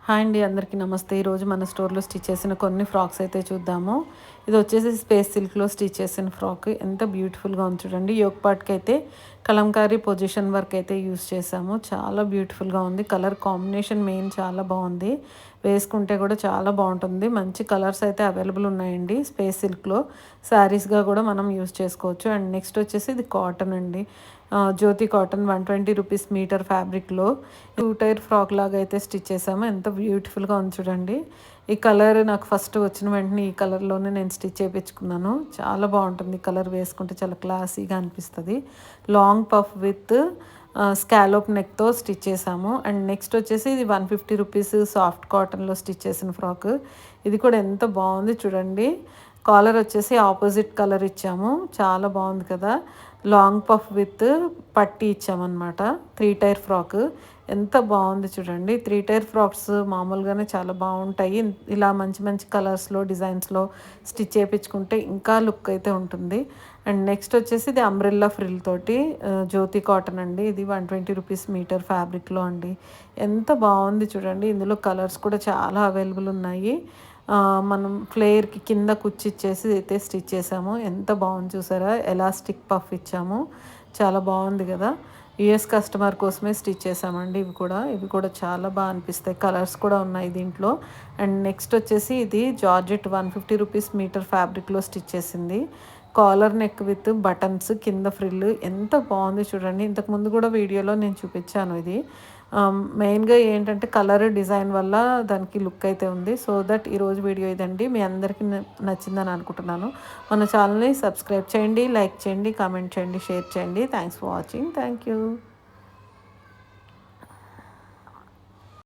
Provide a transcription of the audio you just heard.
Hi అండి, అందరికీ నమస్తే. ఈరోజు మన స్టోర్లో స్టిచ్ చేసిన కొన్ని ఫ్రాక్స్ అయితే చూద్దాము. ఇది వచ్చేసి స్పేస్ సిల్క్లో స్టిచ్ చేసిన ఫ్రాక్. ఎంత బ్యూటిఫుల్గా ఉంది చూడండి. యోక్ పార్ట్కి అయితే కలంకారీ పొజిషన్ వర్క్ అయితే యూస్ చేసాము. చాలా బ్యూటిఫుల్గా ఉంది. కలర్ కాంబినేషన్ మెయిన్ చాలా బాగుంది. వేసుకుంటే కూడా చాలా బాగుంటుంది. మంచి కలర్స్ అయితే అవైలబుల్ ఉన్నాయండి. స్పేస్ సిల్క్లో శారీస్గా కూడా మనం యూస్ చేసుకోవచ్చు. అండ్ నెక్స్ట్ వచ్చేసి ఇది కాటన్ అండి. జ్యోతి కాటన్ 120 రూపీస్ మీటర్ ఫ్యాబ్రిక్లో 2 టైర్ ఫ్రాక్ లాగా అయితే స్టిచ్ చేసాము. ఎంత బ్యూటిఫుల్గా ఉంది చూడండి. ఈ కలర్ నాకు ఫస్ట్ వచ్చిన వెంటనే ఈ కలర్లోనే నేను స్టిచ్ చేయించుకున్నాను. చాలా బాగుంటుంది. కలర్ వేసుకుంటే చాలా క్లాసీగా అనిపిస్తుంది. లాంగ్ పఫ్ విత్ స్కాలోప్ నెక్తో స్టిచ్ చేసాము. అండ్ నెక్స్ట్ వచ్చేసి ఇది 150 రూపీస్ సాఫ్ట్ కాటన్లో స్టిచ్ చేసిన ఫ్రాక్. ఇది కూడా ఎంత బాగుంది చూడండి. కాలర్ వచ్చేసి ఆపోజిట్ కలర్ ఇచ్చాము. చాలా బాగుంది కదా. లాంగ్ పఫ్ విత్ పట్టీ ఇచ్చామన్నమాట. 3 టైర్ ఫ్రాక్ ఎంత బాగుంది చూడండి. 3 టైర్ ఫ్రాక్స్ మామూలుగానే చాలా బాగుంటాయి. ఇలా మంచి మంచి కలర్స్లో డిజైన్స్లో స్టిచ్ చేయించుకుంటే ఇంకా లుక్ అయితే ఉంటుంది. అండ్ నెక్స్ట్ వచ్చేసి ఇది అంబ్రెల్లా ఫ్రిల్ తోటి జ్యోతి కాటన్ అండి. ఇది 120 రూపీస్ మీటర్ ఫ్యాబ్రిక్లో అండి. ఎంత బాగుంది చూడండి. ఇందులో కలర్స్ కూడా చాలా అవైలబుల్ ఉన్నాయి. మనం ఫ్లేయర్కి కింద కుచ్చిచ్చేసి అయితే స్టిచ్ చేసాము. ఎంత బాగుంది చూసారా. ఎలాస్టిక్ పఫ్ ఇచ్చాము. చాలా బాగుంది కదా. యూఎస్ కస్టమర్ కోసమే స్టిచ్ చేసామండి. ఇవి కూడా చాలా బాగా అనిపిస్తాయి. కలర్స్ కూడా ఉన్నాయి దీంట్లో. అండ్ నెక్స్ట్ వచ్చేసి ఇది జార్జెట్ 150 రూపీస్ మీటర్ ఫ్యాబ్రిక్లో స్టిచ్ చేసింది. కాలర్ నెక్ విత్ బటన్స్, కింద ఫ్రిల్ ఎంత బాగుంది చూడండి. ఇంతకుముందు కూడా వీడియోలో నేను చూపించాను ఇది. మెయిన్గా ఏంటంటే కలర్ డిజైన్ వల్ల దానికి లుక్ అయితే ఉంది. సో దట్ ఈరోజు వీడియో ఇదండి. మీ అందరికీ నచ్చిందని అనుకుంటున్నాను. మన ఛానల్ని సబ్స్క్రైబ్ చేయండి, లైక్ చేయండి, కామెంట్ చేయండి, షేర్ చేయండి. Thanks for watching. Thank you.